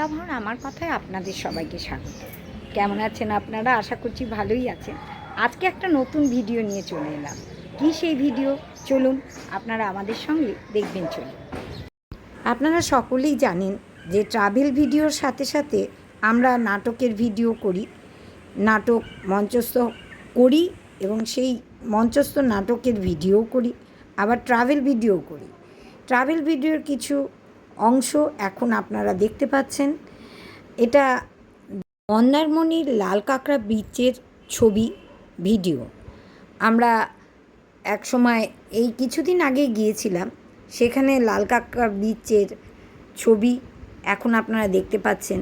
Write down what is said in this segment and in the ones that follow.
বৃন্দাবন আমার কথায় আপনাদের সবাইকে স্বাগত। কেমন আছেন আপনারা? আশা করছি ভালোই আছেন। আজকে একটা নতুন ভিডিও নিয়ে চলে এলাম। কী সেই ভিডিও? চলুন আপনারা আমাদের সঙ্গে দেখবেন। চলুন। আপনারা সকলেই জানেন যে ট্রাভেল ভিডিওর সাথে সাথে আমরা নাটকের ভিডিও করি, নাটক মঞ্চস্থ করি এবং সেই মঞ্চস্থ নাটকের ভিডিও করি, আবার ট্রাভেল ভিডিও করি। ট্রাভেল ভিডিওর কিছু অংশ এখন আপনারা দেখতে পাচ্ছেন। এটা মন্দারমণির লাল কাঁকড়া বিচের ছবি ভিডিও। আমরা এক সময় এই কিছুদিন আগে গিয়েছিলাম, সেখানে লাল কাঁকড়া বিচের ছবি এখন আপনারা দেখতে পাচ্ছেন।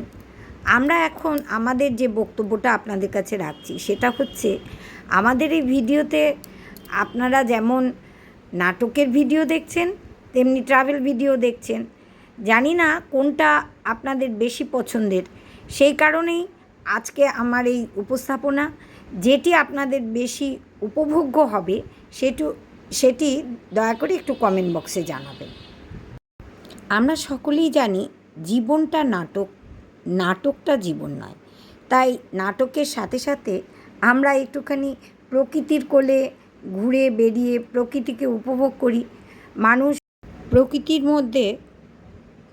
আমরা এখন আমাদের যে বক্তব্যটা আপনাদের কাছে রাখছি সেটা হচ্ছে, আমাদের এই ভিডিওতে আপনারা যেমন নাটকের ভিডিও দেখছেন তেমনি ট্রাভেল ভিডিও দেখছেন। জানি না কোনটা আপনাদের বেশি পছন্দের, সেই কারণেই আজকে আমার এই উপস্থাপনা। যেটি আপনাদের বেশি উপভোগ্য হবে সেটি দয়া করে একটু কমেন্ট বক্সে জানাবেন। আমরা সকলেই জানি জীবনটা নাটক, নাটকটা জীবন নয়। তাই নাটকের সাথে সাথে আমরা একটুখানি প্রকৃতির কোলে ঘুরে বেরিয়ে প্রকৃতিকে উপভোগ করি। মানুষ প্রকৃতির মধ্যে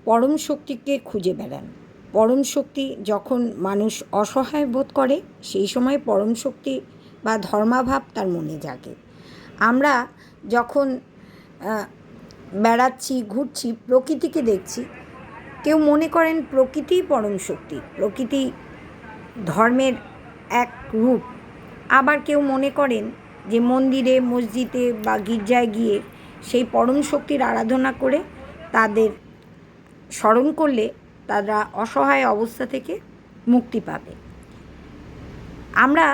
পরম শক্তিকে খুঁজে বেড়ান। পরম শক্তি যখন মানুষ অসহায় বোধ করে, সেই সময় পরম শক্তি বা ধর্মাভাব তার মনে জাগে। আমরা যখন বেড়াচ্ছি, ঘুরছি, প্রকৃতিকে দেখছি, কেউ মনে করেন প্রকৃতিই পরম শক্তি, প্রকৃতি ধর্মের এক রূপ। আবার কেউ মনে করেন যে মন্দিরে, মসজিদে বা গির্জায় গিয়ে সেই পরম শক্তির আরাধনা করে তাদের স্মরণ করলে তারা অসহায় অবস্থা থেকে মুক্তি পাবে। আমরা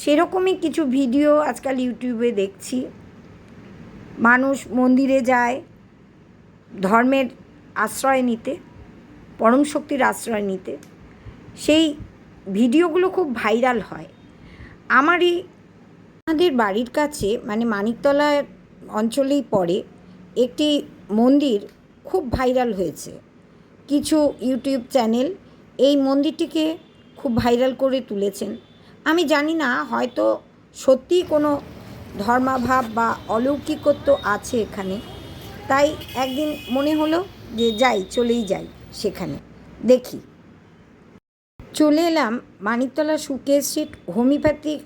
সেরকমই কিছু ভিডিও আজকাল ইউটিউবে দেখছি। মানুষ মন্দিরে যায় ধর্মের আশ্রয় নিতে, পরম শক্তির আশ্রয় নিতে। সেই ভিডিওগুলো খুব ভাইরাল হয়। আমাদের বাড়ির কাছে মানে মানিকতলা অঞ্চলেই পড়ে একটি মন্দির খুব ভাইরাল হয়েছে। কিছু ইউটিউব চ্যানেল এই মন্দিরটিকে খুব ভাইরাল করে তুলেছেন। আমি জানি না, হয়তো সত্যিই কোনো ধর্মাভাব বা অলৌকিকত্ব আছে এখানে। তাই একদিন মনে হলো যে চলেই যাই সেখানে, দেখি। চলে এলাম Maniktala Sukesh street homeopathic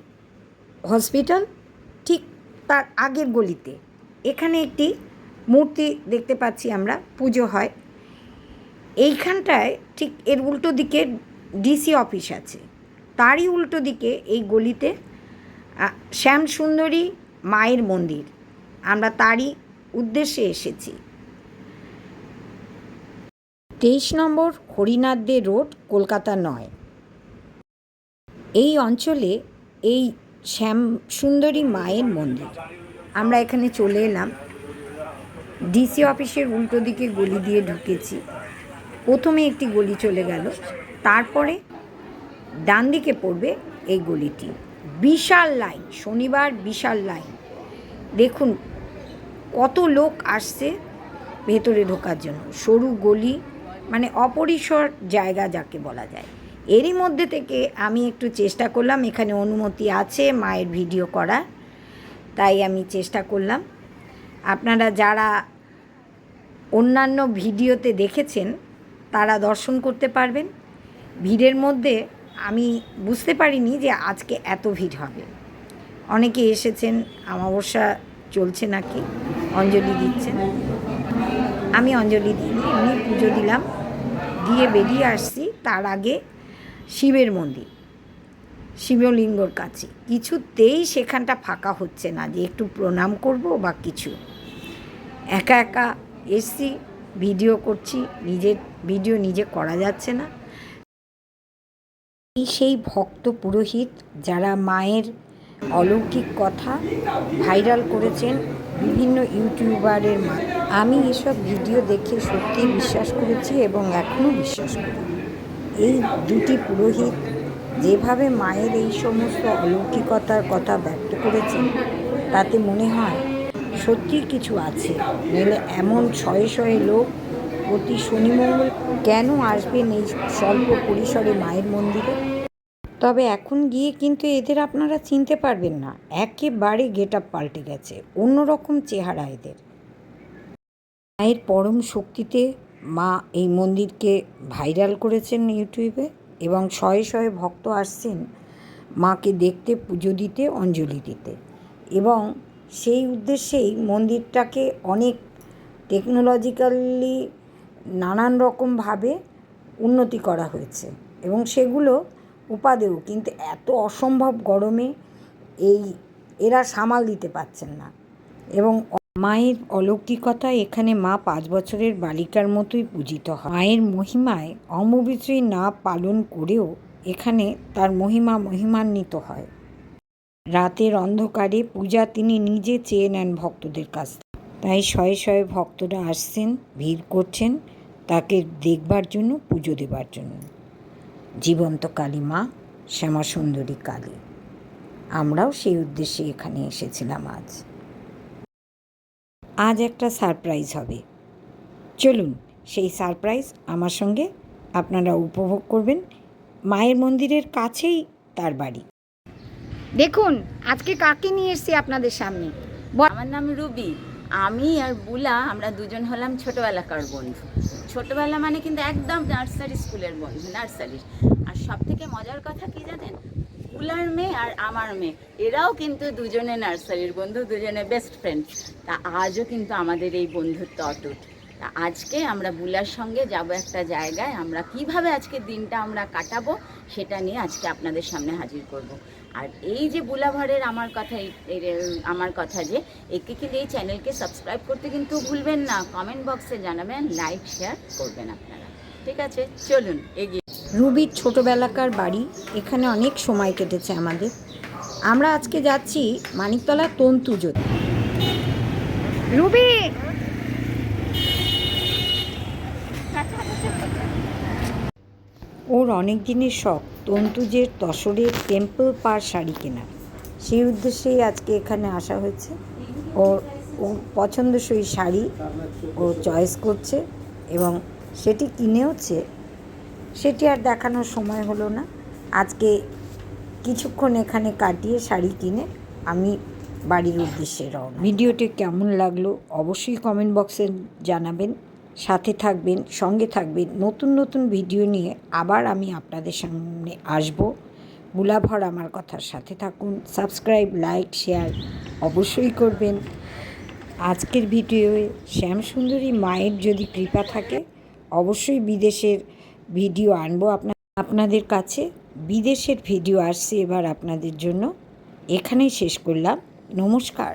hospital, ঠিক তার আগের গলিতে। এখানে একটি মূর্তি দেখতে পাচ্ছি আমরা, পুজো হয় এইখানটায়। ঠিক এর উল্টো দিকে ডিসি অফিস আছে, তারই উল্টো দিকে এই গলিতে শ্যামসুন্দরী মায়ের মন্দির। আমরা তারই উদ্দেশ্যে এসেছি। 23 নম্বর হরিনাথ দে রোড, কলকাতা 9। এই অঞ্চলে এই শ্যামসুন্দরী মায়ের মন্দির। আমরা এখানে চলে এলাম, ডিসি অফিসের উল্টো দিকে গলি দিয়ে ঢুকেছি। প্রথমে একটি গলি চলে গেল, তারপরে ডান দিকে পড়বে এই গলিটি। বিশাল লাইন, শনিবার বিশাল লাইন। দেখুন কত লোক আসছে ভেতরে ঢোকার জন্য। সরু গলি, মানে অপরিসর জায়গা যাকে বলা যায়। এরই মধ্যে থেকে আমি একটু চেষ্টা করলাম, এখানে অনুমতি আছে মায়ের ভিডিও করার, তাই আমি চেষ্টা করলাম। আপনারা যারা অন্যান্য ভিডিওতে দেখেছেন তারা দর্শন করতে পারবেন। ভিড়ের মধ্যে আমি বুঝতে পারিনি যে আজকে এত ভিড় হবে। অনেকে এসেছেন, অমাবস্যা চলছে নাকি, অঞ্জলি দিচ্ছেন। আমি অঞ্জলি দিইনি, এমনি পুজো দিলাম, দিয়ে বেরিয়ে আসছি। তার আগে শিবের মন্দির, শিবলিঙ্গর কাছে কিছুতেই সেখানটা ফাঁকা হচ্ছে না যে একটু প্রণাম করব বা কিছু। একা একা এসছি, ভিডিও করছি, নিজের ভিডিও নিজে করা যাচ্ছে না। সেই ভক্ত পুরোহিত যারা মায়ের অলৌকিক কথা ভাইরাল করেছেন বিভিন্ন ইউটিউবারের মাধ্যমে। আমি এসব ভিডিও দেখে সত্যিই বিশ্বাস করেছি এবং এখনও বিশ্বাস করি। এই দুটি পুরোহিত যেভাবে মায়ের এই সমস্ত অলৌকিকতার কথা ব্যক্ত করেছেন, তাতে মনে হয় সত্যিই কিছু আছে। নইলে এমন শয়ে শয়ে লোক প্রতি শনি মঙ্গল কেন আসবেন এই স্বল্প পরিসরে মায়ের মন্দিরে? তবে এখন গিয়ে কিন্তু এদের আপনারা চিনতে পারবেন না, একেবারে গেট আপ পাল্টে গেছে, অন্যরকম চেহারা এদের। মায়ের পরম শক্তিতে মা এই মন্দিরকে ভাইরাল করেছেন ইউটিউবে, এবং শয়ে শয়ে ভক্ত আসছেন মাকে দেখতে, পুজো দিতে, অঞ্জলি দিতে। এবং সেই উদ্দেশ্যেই মন্দিরটাকে অনেক টেকনোলজিক্যালি নানান রকমভাবে উন্নতি করা হয়েছে, এবং সেগুলো উপাদেয়। কিন্তু এত অসম্ভব গরমে এরা সামাল দিতে পারছেন না। এবং মায়ের অলৌকিকতা, এখানে মা 5 বছরের বালিকার মতোই পূজিত হয়। মায়ের মহিমায় অম্বুবাচী না পালন করেও এখানে তার মহিমান্বিত হয়। রাতের অন্ধকারে পূজা তিনি নিজে চেয়ে নেন ভক্তদের কাছ থেকে। তাই শয়ে শয়ে ভক্তরা আসছেন, ভিড় করছেন তাকে দেখবার জন্য, পুজো দেবার জন্য। জীবন্ত কালী মা, শ্যামাসুন্দরী কালী। আমরাও সেই উদ্দেশ্যে এখানে এসেছিলাম আজ একটা সারপ্রাইজ হবে। চলুন সেই সারপ্রাইজ আমার সঙ্গে আপনারা উপভোগ করবেন। মায়ের মন্দিরের কাছেই তার বাড়ি। দেখুন আজকে কাকে নিয়ে এসেছি আপনাদের সামনে। আমার নাম রুবি। আমি আর বুলা আমরা দুজন হলাম ছোটোবেলাকার বন্ধু। ছোটোবেলা মানে কিন্তু একদম নার্সারি স্কুলের বন্ধু, নার্সারির। আর সব থেকে মজার কথা কি জানেন, বুলার মেয়ে আর আমার মেয়ে এরাও কিন্তু দুজনে নার্সারির বন্ধু, দুজনে বেস্ট ফ্রেন্ড। তা আজও কিন্তু আমাদের এই বন্ধুত্ব অটুট। তা আজকে আমরা বুলার সঙ্গে যাব একটা জায়গায়, আমরা কিভাবে আজকে দিনটা আমরা কাটাবো সেটা নিয়ে আজকে আপনাদের সামনে হাজির করব। আর এই যে বুলাভরের আমার কথা যে একে কিন্তু এই চ্যানেলকে সাবস্ক্রাইব করতে কিন্তু ভুলবেন না, কমেন্ট বক্সে জানাবেন, লাইক শেয়ার করবেন আপনারা। ঠিক আছে, চলুন এগিয়ে। রুবির ছোটোবেলাকার বাড়ি, এখানে অনেক সময় কেটেছে আমাদের। আমরা আজকে যাচ্ছি মানিকতলা তন্তুজ্যোতি। রুবি, ওর অনেক দিনের শখ তন্তুজের তসরের টেম্পল পার শাড়ি কেনার। সেই উদ্দেশ্যেই আজকে এখানে আসা হয়েছে। ও পছন্দসই শাড়ি ও চয়েস করছে এবং সেটি কিনেওছে। সেটি আর দেখানোর সময় হলো না। আজকে কিছুক্ষণ এখানে কাটিয়ে শাড়ি কিনে আমি বাড়ির উদ্দেশ্যে রওনা। ভিডিওটি কেমন লাগলো অবশ্যই কমেন্ট বক্সে জানাবেন। সাথে থাকবেন, সঙ্গে থাকবেন। নতুন নতুন ভিডিও নিয়ে আবার আমি আপনাদের সামনে আসব। বুলাভর আমার কথার সাথে থাকুন। সাবস্ক্রাইব, লাইক, শেয়ার অবশ্যই করবেন। আজকের ভিডিওয়ে শ্যামসুন্দরী মায়ের যদি কৃপা থাকে অবশ্যই বিদেশের ভিডিও আনবো আপনাদের কাছে। বিদেশের ভিডিও আসছে এবার আপনাদের জন্য। এখানেই শেষ করলাম। নমস্কার।